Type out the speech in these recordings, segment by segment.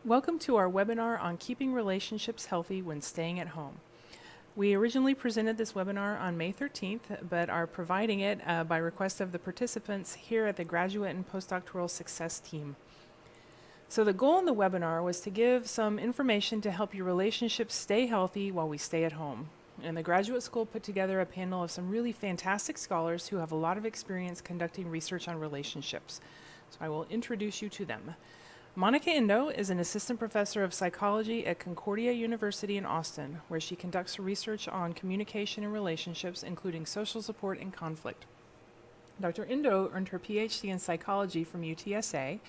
Welcome to our webinar on keeping relationships healthy when staying at home. We originally presented this webinar on May 13th, but are providing it by request of the participants here at the Graduate and Postdoctoral Success Team. So the goal in the webinar was to give some information to help your relationships stay healthy while we stay at home. And the graduate school put together a panel of some really fantastic scholars who have a lot of experience conducting research on relationships. So I will introduce you to them. Monica Indo is an assistant professor of psychology at Concordia University in Austin, where she conducts research on communication and relationships, including social support and conflict. Dr. Indo earned her PhD in psychology from UTSA,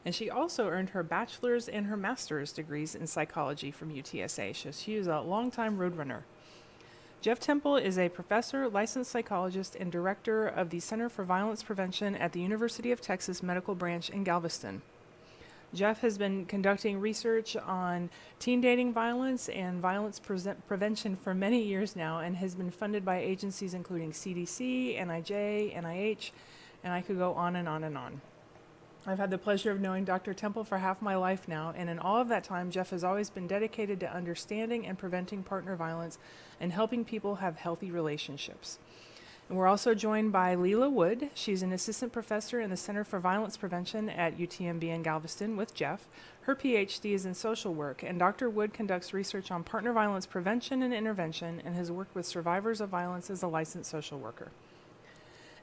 and she also earned her bachelor's and her master's degrees in psychology from UTSA, so she is a longtime roadrunner. Jeff Temple is a professor, licensed psychologist, and director of the Center for Violence Prevention at the University of Texas Medical Branch in Galveston. Jeff has been conducting research on teen dating violence and violence prevention for many years now and has been funded by agencies including CDC, NIJ, NIH, and I could go on and on and on. I've had the pleasure of knowing Dr. Temple for half my life now, and in all of that time, Jeff has always been dedicated to understanding and preventing partner violence and helping people have healthy relationships. And we're also joined by Leela Wood. She's an assistant professor in the Center for Violence Prevention at UTMB in Galveston with Jeff. Her PhD is in social work, and Dr. Wood conducts research on partner violence prevention and intervention and has worked with survivors of violence as a licensed social worker.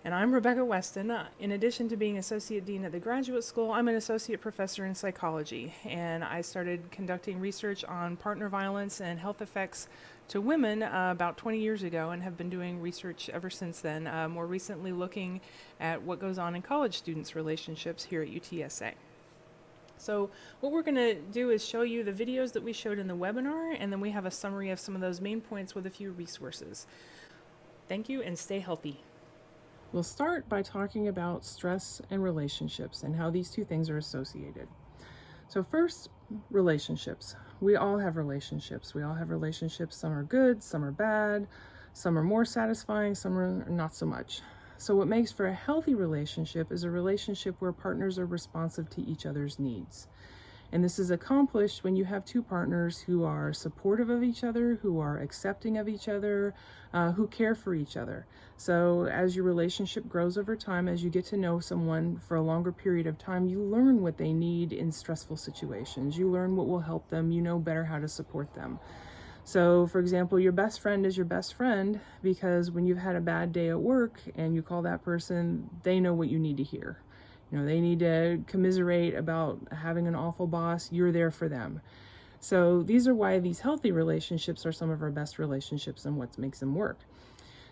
And I'm Rebecca Weston. In addition to being Associate Dean at the Graduate School, I'm an Associate Professor in Psychology, and I started conducting research on partner violence and health effects to women about 20 years ago and have been doing research ever since then, more recently looking at what goes on in college students' relationships here at UTSA. So what we're going to do is show you the videos that we showed in the webinar, and then we have a summary of some of those main points with a few resources. Thank you, and stay healthy. We'll start by talking about stress and relationships and how these two things are associated. So first, relationships. We all have relationships. We all have relationships. Some are good, some are bad, some are more satisfying, some are not so much. So what makes for a healthy relationship is a relationship where partners are responsive to each other's needs. And this is accomplished when you have two partners who are supportive of each other, who are accepting of each other, who care for each other. So as your relationship grows over time, as you get to know someone for a longer period of time, you learn what they need in stressful situations. You learn what will help them. You know better how to support them. So, for example, your best friend is your best friend because when you've had a bad day at work and you call that person, they know what you need to hear. You know, they need to commiserate about having an awful boss. You're there for them. So these are why these healthy relationships are some of our best relationships and what makes them work.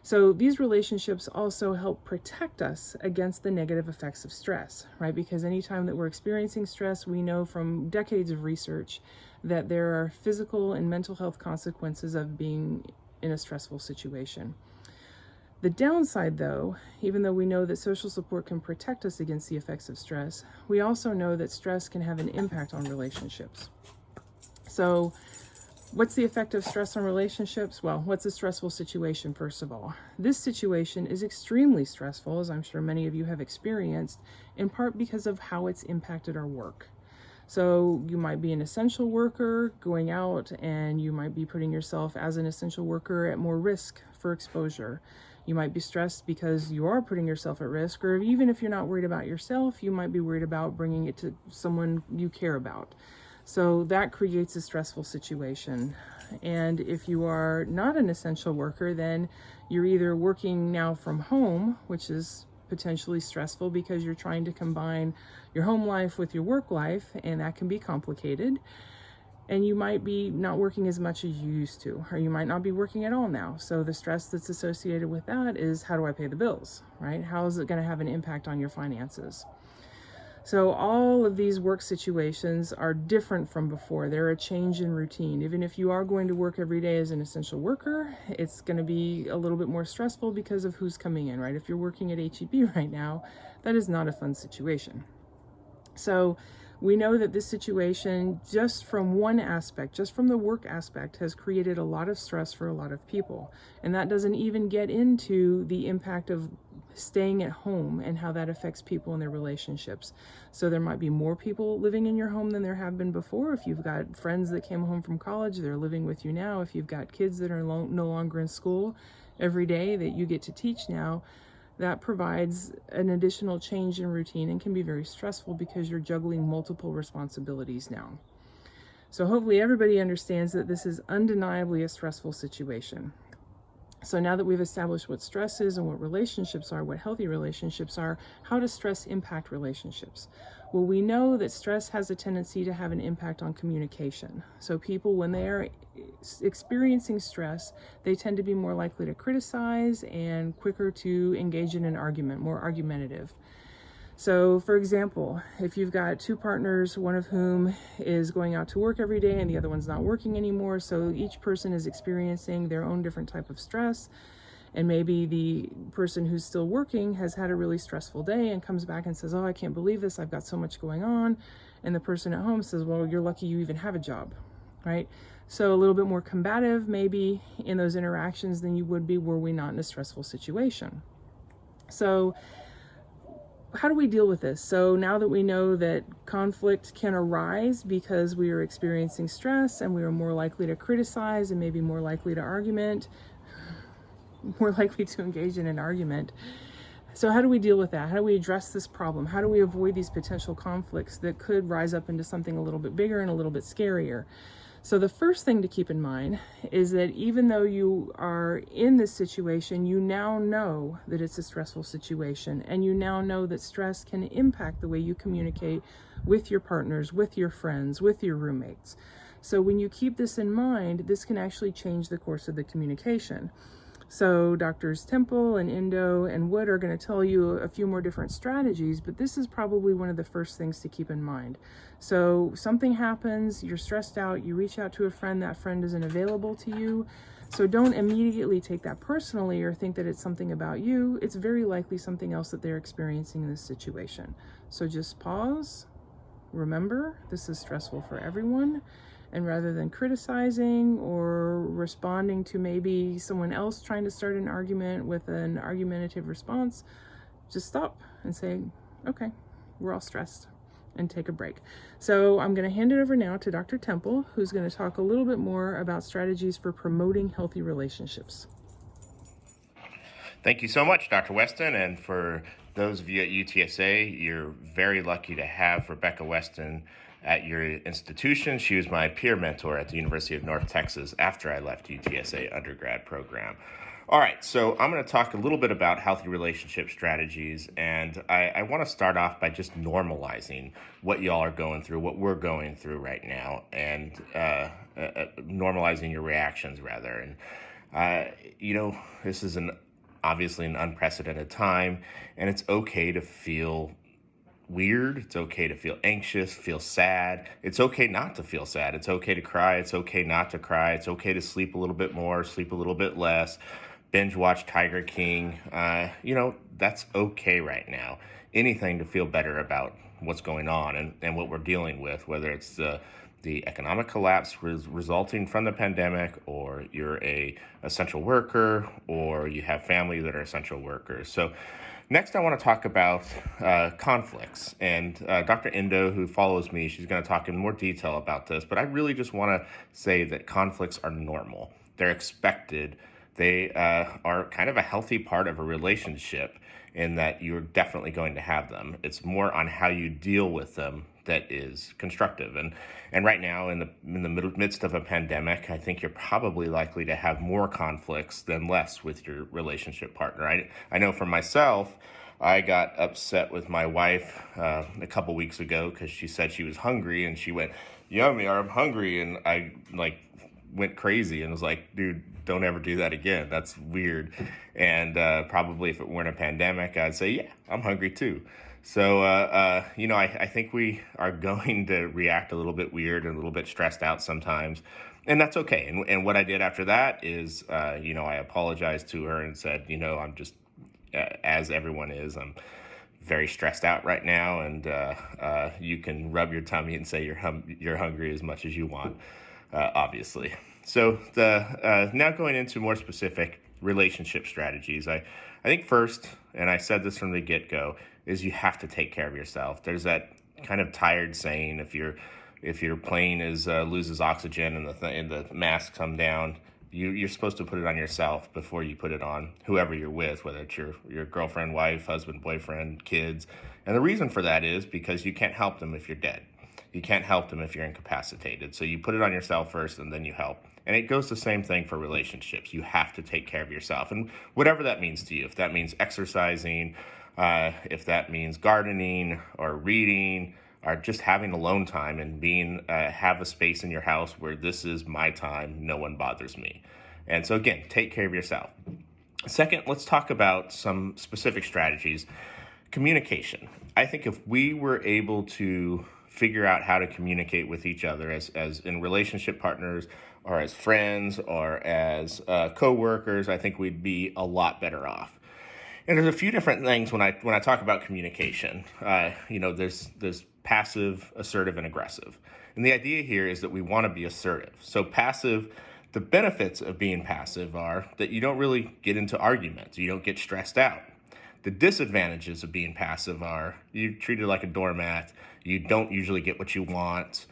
So these relationships also help protect us against the negative effects of stress, right? Because anytime that we're experiencing stress, we know from decades of research that there are physical and mental health consequences of being in a stressful situation. The downside, though, even though we know that social support can protect us against the effects of stress, we also know that stress can have an impact on relationships. So what's the effect of stress on relationships? Well, what's a stressful situation, first of all? This situation is extremely stressful, as I'm sure many of you have experienced, in part because of how it's impacted our work. So you might be an essential worker going out, and you might be putting yourself as an essential worker at more risk for exposure. You might be stressed because you are putting yourself at risk, or even if you're not worried about yourself, you might be worried about bringing it to someone you care about. So that creates a stressful situation. And if you are not an essential worker, then you're either working now from home, which is potentially stressful because you're trying to combine your home life with your work life, and that can be complicated. And you might be not working as much as you used to, or you might not be working at all now. So the stress that's associated with that is, how do I pay the bills, right? How is it going to have an impact on your finances? So all of these work situations are different from before. They're a change in routine. Even if you are going to work every day as an essential worker, it's going to be a little bit more stressful because of who's coming in, right? If you're working at HEB right now, that is not a fun situation. So we know that this situation, just from one aspect, just from the work aspect, has created a lot of stress for a lot of people. And that doesn't even get into the impact of staying at home and how that affects people in their relationships. So there might be more people living in your home than there have been before. If you've got friends that came home from college, they're living with you now. If you've got kids that are no longer in school every day that you get to teach now, that provides an additional change in routine and can be very stressful because you're juggling multiple responsibilities now. So hopefully everybody understands that this is undeniably a stressful situation. So now that we've established what stress is and what relationships are, what healthy relationships are, how does stress impact relationships? Well, we know that stress has a tendency to have an impact on communication. So people, when they are experiencing stress, they tend to be more likely to criticize and quicker to engage in an argument, more argumentative. So, for example, if you've got two partners, one of whom is going out to work every day and the other one's not working anymore, so each person is experiencing their own different type of stress, and maybe the person who's still working has had a really stressful day and comes back and says, "Oh, I can't believe this, I've got so much going on," and the person at home says, "Well, you're lucky you even have a job," right? So a little bit more combative maybe in those interactions than you would be were we not in a stressful situation. So how do we deal with this? So now that we know that conflict can arise because we are experiencing stress and we are more likely to criticize and maybe more likely to engage in an argument. So how do we deal with that? How do we address this problem? How do we avoid these potential conflicts that could rise up into something a little bit bigger and a little bit scarier? So the first thing to keep in mind is that even though you are in this situation, you now know that it's a stressful situation, and you now know that stress can impact the way you communicate with your partners, with your friends, with your roommates. So when you keep this in mind, this can actually change the course of the communication. So Doctors Temple and Indo and Wood are going to tell you a few more different strategies, but this is probably one of the first things to keep in mind. So something happens, you're stressed out, you reach out to a friend, that friend isn't available to you. So don't immediately take that personally or think that it's something about you. It's very likely something else that they're experiencing in this situation. So just pause, remember, this is stressful for everyone. And rather than criticizing or responding to maybe someone else trying to start an argument with an argumentative response, just stop and say, okay, we're all stressed, and take a break. So I'm going to hand it over now to Dr. Temple, who's going to talk a little bit more about strategies for promoting healthy relationships. Thank you so much, Dr. Weston. And for those of you at UTSA, you're very lucky to have Rebecca Weston at your institution. She was my peer mentor at the University of North Texas after I left UTSA undergrad program. All right, so I'm going to talk a little bit about healthy relationship strategies, and I want to start off by just normalizing what y'all are going through, what we're going through right now, and normalizing your reactions, rather. And, this is obviously an unprecedented time, and it's okay to feel weird. It's okay to feel anxious, feel sad. It's okay not to feel sad. It's okay to cry. It's okay not to cry. It's okay to sleep a little bit more, sleep a little bit less, binge watch Tiger King. That's okay right now. Anything to feel better about what's going on and what we're dealing with, whether it's the economic collapse resulting from the pandemic, or you're a essential worker, or you have family that are essential workers. So next, I want to talk about conflicts. And Dr. Indo, who follows me, she's going to talk in more detail about this. But I really just want to say that conflicts are normal. They're expected. They are kind of a healthy part of a relationship in that you're definitely going to have them. It's more on how you deal with them that is constructive. And right now, in the midst of a pandemic, I think you're probably likely to have more conflicts than less with your relationship partner. I know for myself, I got upset with my wife a couple weeks ago because she said she was hungry, and she went, "Yummy, I'm hungry," and I went crazy and was like, "Dude, don't ever do that again. That's weird." And probably if it weren't a pandemic, I'd say, "Yeah, I'm hungry too." So, I think we are going to react a little bit weird and a little bit stressed out sometimes, and that's okay. And what I did after that is, I apologized to her and said, I'm just, as everyone is, I'm very stressed out right now, and you can rub your tummy and say you're hungry as much as you want, obviously. So now going into more specific relationship strategies, I think first, and I said this from the get-go, is you have to take care of yourself. There's that kind of tired saying, if your plane loses oxygen and the masks come down, you're supposed to put it on yourself before you put it on whoever you're with, whether it's your girlfriend, wife, husband, boyfriend, kids. And the reason for that is because you can't help them if you're dead. You can't help them if you're incapacitated. So you put it on yourself first and then you help. And it goes the same thing for relationships. You have to take care of yourself. And whatever that means to you, if that means exercising, if that means gardening or reading, or just having alone time and have a space in your house where this is my time, no one bothers me. And so again, take care of yourself. Second, let's talk about some specific strategies. Communication. I think if we were able to figure out how to communicate with each other as in relationship partners or as friends or as co-workers, I think we'd be a lot better off. And there's a few different things when I talk about communication. There's passive, assertive, and aggressive. And the idea here is that we want to be assertive. So passive, the benefits of being passive are that you don't really get into arguments. You don't get stressed out. The disadvantages of being passive are you're treated like a doormat. You don't usually get what you want.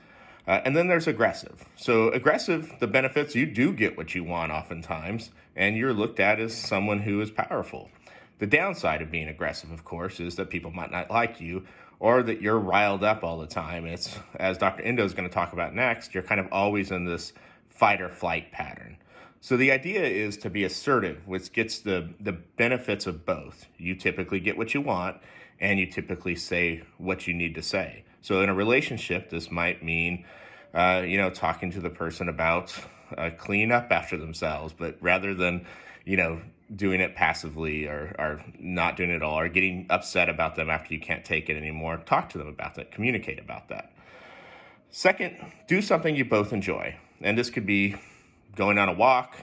And then there's aggressive. So aggressive, the benefits, you do get what you want oftentimes, and you're looked at as someone who is powerful. The downside of being aggressive, of course, is that people might not like you or that you're riled up all the time. It's, as Dr. Indo is going to talk about next, you're kind of always in this fight or flight pattern. So the idea is to be assertive, which gets the benefits of both. You typically get what you want, and you typically say what you need to say. So in a relationship, this might mean, talking to the person about cleaning up after themselves, but rather than, doing it passively or not doing it at all or getting upset about them after you can't take it anymore, talk to them about that, communicate about that. Second, do something you both enjoy. And this could be going on a walk,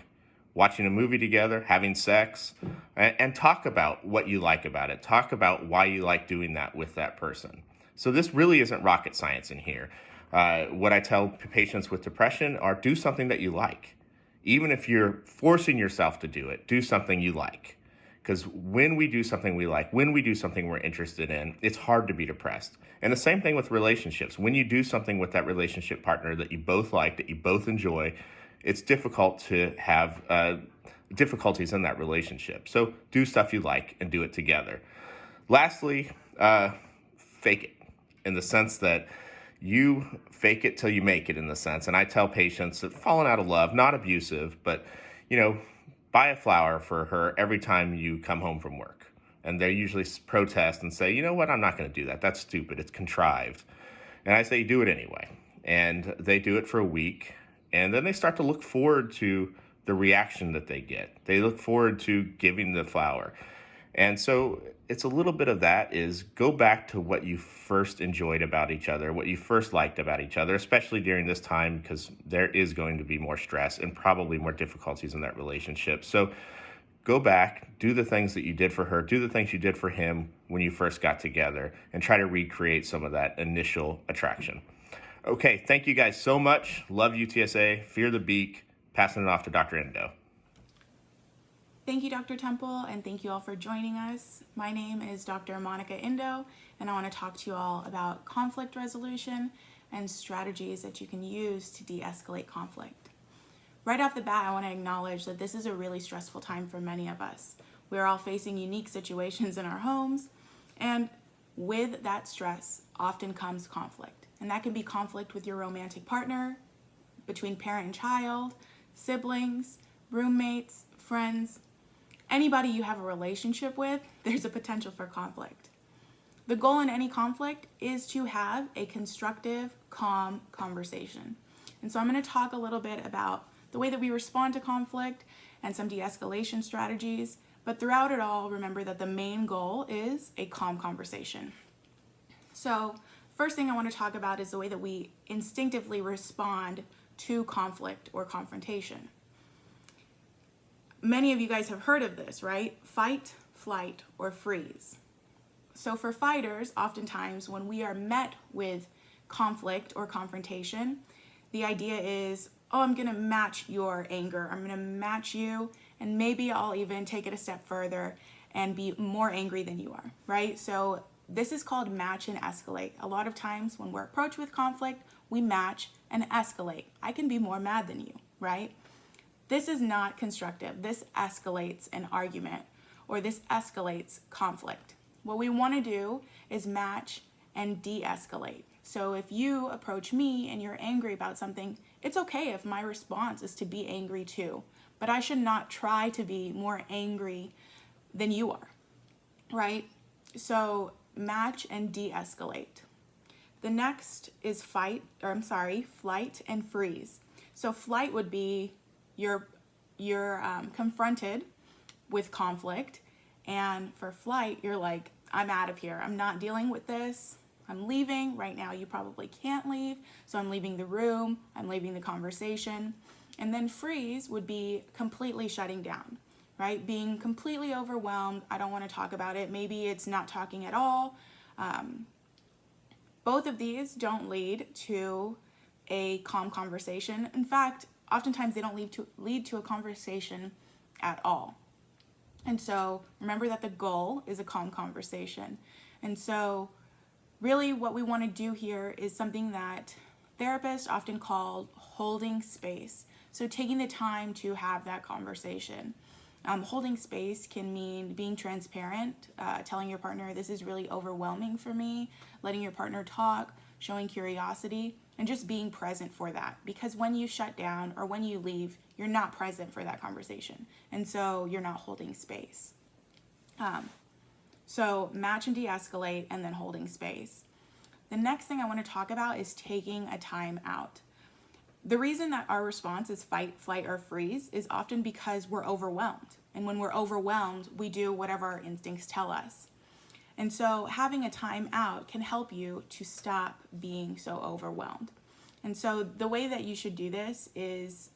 watching a movie together, having sex, and talk about what you like about it. Talk about why you like doing that with that person. So this really isn't rocket science in here. What I tell patients with depression are do something that you like. Even if you're forcing yourself to do it, do something you like. Because when we do something we like, when we do something we're interested in, it's hard to be depressed. And the same thing with relationships. When you do something with that relationship partner that you both like, that you both enjoy, it's difficult to have difficulties in that relationship. So do stuff you like and do it together. Lastly, fake it in the sense that you fake it till you make it, in the sense. And I tell patients that falling out of love, not abusive, but, buy a flower for her every time you come home from work. And they usually protest and say, you know what, I'm not going to do that. That's stupid. It's contrived. And I say, do it anyway. And they do it for a week. And then they start to look forward to the reaction that they get. They look forward to giving the flower. And so it's a little bit of that is go back to what you first enjoyed about each other, what you first liked about each other, especially during this time, because there is going to be more stress and probably more difficulties in that relationship. So go back, do the things that you did for her, do the things you did for him when you first got together, and try to recreate some of that initial attraction. Okay, thank you guys so much. Love UTSA. Fear the beak. Passing it off to Dr. Indo. Thank you, Dr. Temple, and thank you all for joining us. My name is Dr. Monica Indo, and I want to talk to you all about conflict resolution and strategies that you can use to de-escalate conflict. Right off the bat, I want to acknowledge that this is a really stressful time for many of us. We are all facing unique situations in our homes, and with that stress often comes conflict. And that can be conflict with your romantic partner, between parent and child, siblings, roommates, friends, anybody you have a relationship with, there's a potential for conflict. The goal in any conflict is to have a constructive, calm conversation. And so I'm going to talk a little bit about the way that we respond to conflict and some de-escalation strategies. But throughout it all, remember that the main goal is a calm conversation. So first thing I want to talk about is the way that we instinctively respond to conflict or confrontation. Many of you guys have heard of this, right? Fight, flight, or freeze. So for fighters, oftentimes when we are met with conflict or confrontation, the idea is, oh, I'm going to match your anger. I'm going to match you, and maybe I'll even take it a step further and be more angry than you are, right? So this is called match and escalate. A lot of times when we're approached with conflict, we match and escalate. I can be more mad than you, right? This is not constructive. This escalates an argument, or this escalates conflict. What we want to do is match and de-escalate. So if you approach me and you're angry about something, it's okay if my response is to be angry too, but I should not try to be more angry than you are, right? So match and de-escalate. The next is flight and freeze. So flight would be you're confronted with conflict, and for flight, you're like, I'm out of here. I'm not dealing with this. I'm leaving. Right now, you probably can't leave, so I'm leaving the room. I'm leaving the conversation. And then freeze would be completely shutting down, right? Being completely overwhelmed. I don't want to talk about it. Maybe it's not talking at all. Both of these don't lead to a calm conversation. In fact, oftentimes they don't lead to a conversation at all. And so remember that the goal is a calm conversation. And so really what we want to do here is something that therapists often call holding space. So taking the time to have that conversation. Holding space can mean being transparent, telling your partner, this is really overwhelming for me, letting your partner talk, showing curiosity, and just being present for that. Because when you shut down or when you leave, you're not present for that conversation. And so you're not holding space. So match and de-escalate, and then holding space. The next thing I want to talk about is taking a time out. The reason that our response is fight, flight, or freeze is often because we're overwhelmed. And when we're overwhelmed, we do whatever our instincts tell us. And so having a time out can help you to stop being so overwhelmed. And so the way that you should do this is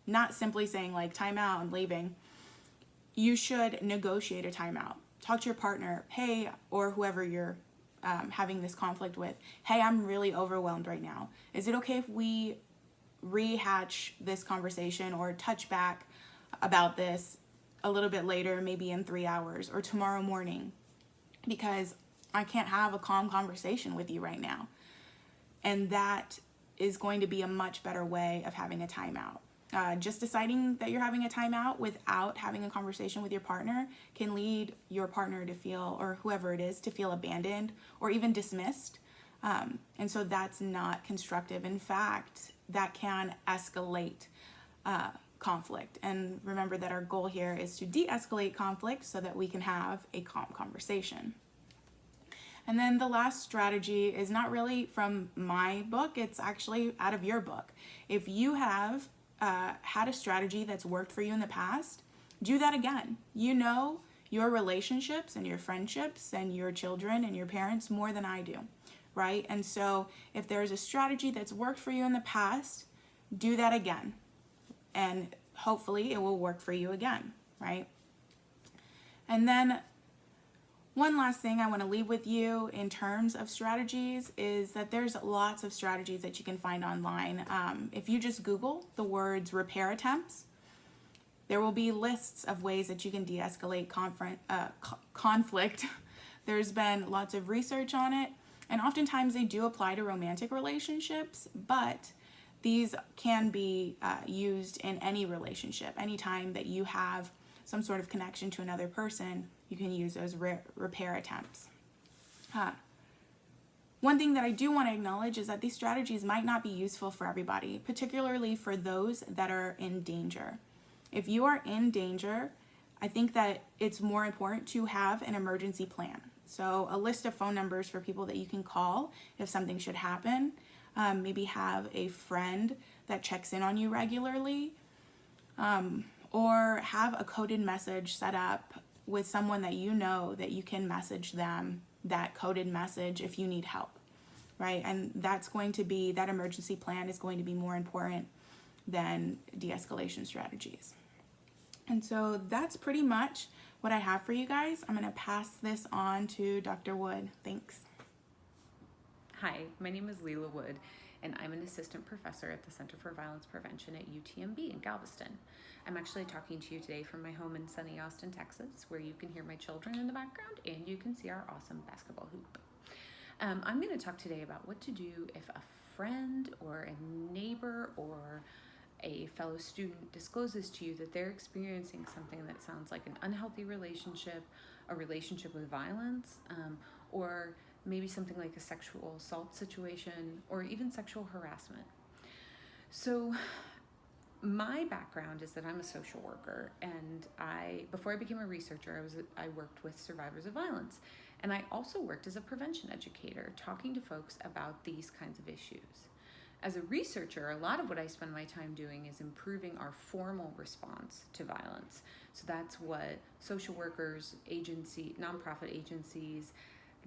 not simply saying like time out and leaving. You should negotiate a timeout. Talk to your partner, hey, or whoever you're having this conflict with, hey, I'm really overwhelmed right now. Is it okay if we rehatch this conversation or touch back about this a little bit later, maybe in 3 hours or tomorrow morning? Because I can't have a calm conversation with you right now. And that is going to be a much better way of having a timeout. Just deciding that you're having a timeout without having a conversation with your partner can lead your partner to feel, or whoever it is, to feel abandoned or even dismissed. And so that's not constructive. In fact, that can escalate conflict. And remember that our goal here is to de-escalate conflict so that we can have a calm conversation. And then the last strategy is not really from my book, it's actually out of your book. If you have had a strategy that's worked for you in the past, do that again. You know your relationships and your friendships and your children and your parents more than I do, right? And so if there's a strategy that's worked for you in the past, do that again. And hopefully it will work for you again, right? And then one last thing I want to leave with you in terms of strategies is that there's lots of strategies that you can find online. If you just Google the words repair attempts, there will be lists of ways that you can de-escalate conflict. There's been lots of research on it, and oftentimes they do apply to romantic relationships, but these can be used in any relationship. Anytime that you have some sort of connection to another person, you can use those repair attempts. One thing that I do want to acknowledge is that these strategies might not be useful for everybody, particularly for those that are in danger. If you are in danger, I think that it's more important to have an emergency plan. So a list of phone numbers for people that you can call if something should happen. Maybe have a friend that checks in on you regularly. Or have a coded message set up with someone that you know that you can message them that coded message if you need help, right? And that emergency plan is going to be more important than de-escalation strategies. And so that's pretty much what I have for you guys. I'm going to pass this on to Dr. Wood. Thanks. Hi, my name is Leila Wood, and I'm an assistant professor at the Center for Violence Prevention at UTMB in Galveston. I'm actually talking to you today from my home in sunny Austin, Texas, where you can hear my children in the background and you can see our awesome basketball hoop. I'm going to talk today about what to do if a friend or a neighbor or a fellow student discloses to you that they're experiencing something that sounds like an unhealthy relationship, a relationship with violence, or maybe something like a sexual assault situation, or even sexual harassment. So my background is that I'm a social worker, and before I became a researcher, I worked with survivors of violence, and I also worked as a prevention educator, talking to folks about these kinds of issues. As a researcher, a lot of what I spend my time doing is improving our formal response to violence. So that's what social workers, nonprofit agencies,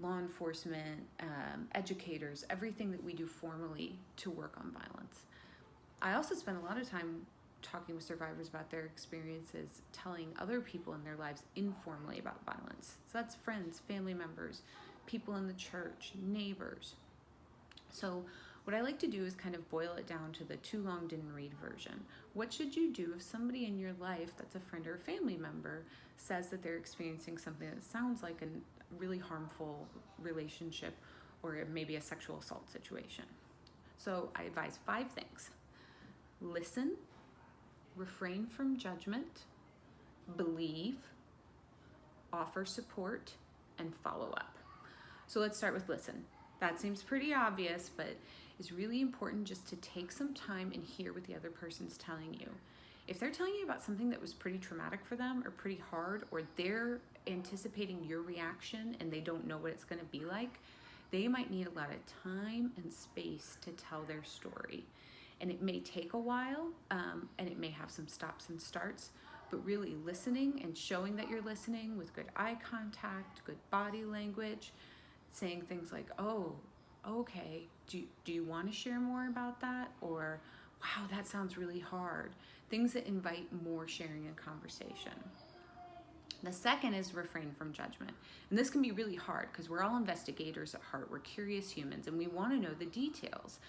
law enforcement, educators, everything that we do formally to work on violence. I also spend a lot of time talking with survivors about their experiences, telling other people in their lives informally about violence. So that's friends, family members, people in the church, neighbors. So what I like to do is kind of boil it down to the too long didn't read version. What should you do if somebody in your life that's a friend or a family member says that they're experiencing something that sounds like a really harmful relationship or maybe a sexual assault situation? So I advise 5 things. Listen, refrain from judgment, believe, offer support, and follow up. So let's start with listen. That seems pretty obvious, but it's really important just to take some time and hear what the other person's telling you. If they're telling you about something that was pretty traumatic for them or pretty hard, or they're anticipating your reaction and they don't know what it's going to be like, they might need a lot of time and space to tell their story. And it may take a while, and it may have some stops and starts, but really listening and showing that you're listening with good eye contact, good body language, saying things like, oh, okay, do you want to share more about that? Or, wow, that sounds really hard. Things that invite more sharing and conversation. The second is refrain from judgment. And this can be really hard because we're all investigators at heart. We're curious humans and we want to know the details.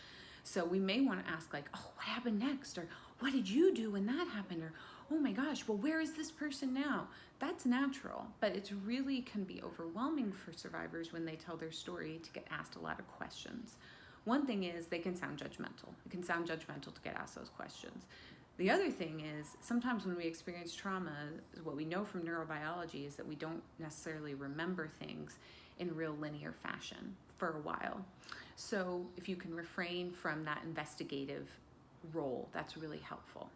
So we may want to ask like, oh, what happened next? Or what did you do when that happened? Or, oh my gosh, well, where is this person now? That's natural, but it's really can be overwhelming for survivors when they tell their story to get asked a lot of questions. One thing is they can sound judgmental. It can sound judgmental to get asked those questions. The other thing is sometimes when we experience trauma, what we know from neurobiology is that we don't necessarily remember things in real linear fashion for a while. So if you can refrain from that investigative role, that's really helpful.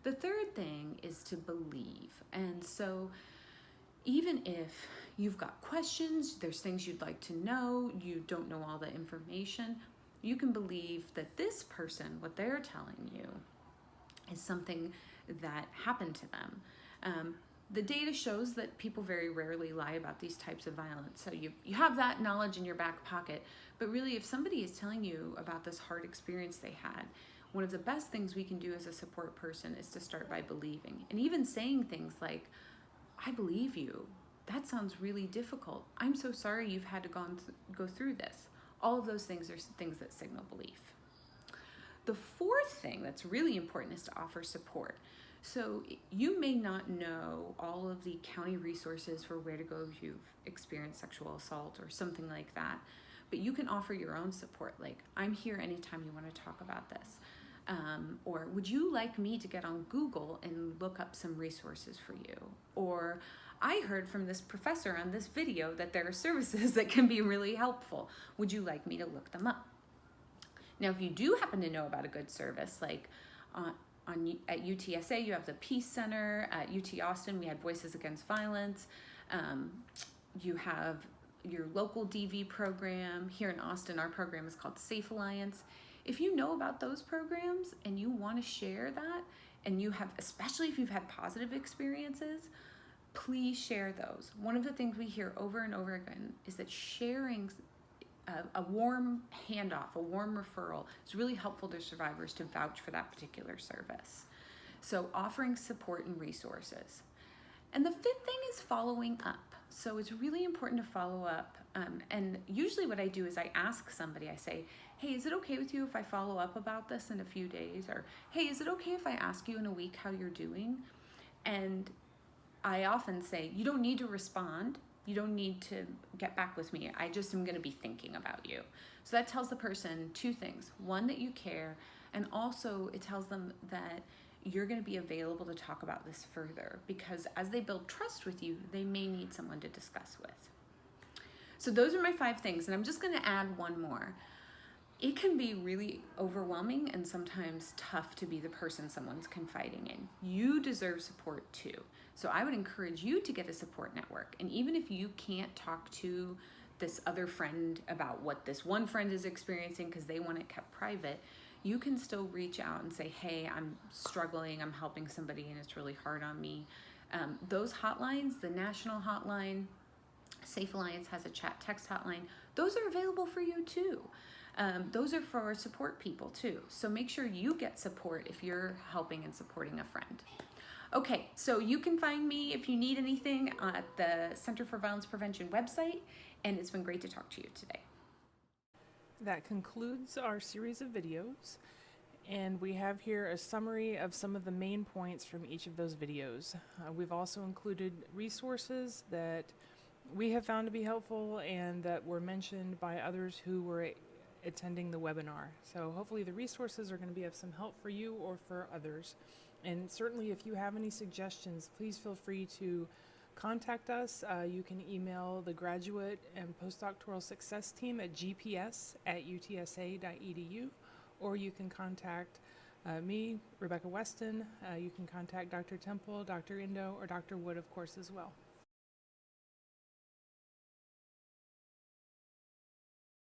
The third thing is to believe. And so even if you've got questions, there's things you'd like to know, you don't know all the information, you can believe that this person, what they're telling you, is something that happened to them. The data shows that people very rarely lie about these types of violence. So you have that knowledge in your back pocket, but really if somebody is telling you about this hard experience they had, one of the best things we can do as a support person is to start by believing. And even saying things like, I believe you. That sounds really difficult. I'm so sorry you've had to go through this. All of those things are things that signal belief. The fourth thing that's really important is to offer support. So you may not know all of the county resources for where to go if you've experienced sexual assault or something like that, but you can offer your own support, like, I'm here anytime you want to talk about this. Or would you like me to get on Google and look up some resources for you? Or I heard from this professor on this video that there are services that can be really helpful. Would you like me to look them up? Now, if you do happen to know about a good service, like at UTSA, you have the Peace Center. At UT Austin, we had Voices Against Violence. You have your local DV program. Here in Austin, our program is called Safe Alliance. If you know about those programs and you want to share that, and you have, especially if you've had positive experiences, please share those. One of the things we hear over and over again is that sharing a warm handoff, a warm referral is really helpful to survivors to vouch for that particular service. So offering support and resources. And the fifth thing is following up. So it's really important to follow up. And usually what I do is I ask somebody, I say, hey, is it okay with you if I follow up about this in a few days? Or, hey, is it okay if I ask you in a week how you're doing? And I often say, you don't need to respond. You don't need to get back with me. I just am going to be thinking about you. So that tells the person two things. One, that you care, and also it tells them that you're going to be available to talk about this further, because as they build trust with you, they may need someone to discuss with. So those are my 5 things, and I'm just going to add one more. It can be really overwhelming and sometimes tough to be the person someone's confiding in. You deserve support too. So I would encourage you to get a support network. And even if you can't talk to this other friend about what this one friend is experiencing because they want it kept private, you can still reach out and say, hey, I'm struggling, I'm helping somebody and it's really hard on me. Those hotlines, the national hotline, Safe Alliance has a chat text hotline, those are available for you too. Those are for support people too. So make sure you get support if you're helping and supporting a friend. Okay, so you can find me if you need anything at the Center for Violence Prevention website, and it's been great to talk to you today. That concludes our series of videos, and we have here a summary of some of the main points from each of those videos. We've also included resources that we have found to be helpful and that were mentioned by others who were attending the webinar. So hopefully the resources are going to be of some help for you or for others. And certainly if you have any suggestions, please feel free to contact us. You can email the graduate and postdoctoral success team at gps@utsa.edu, or you can contact me, Rebecca Weston. You can contact Dr. Temple, Dr. Indo, or Dr. Wood, of course, as well.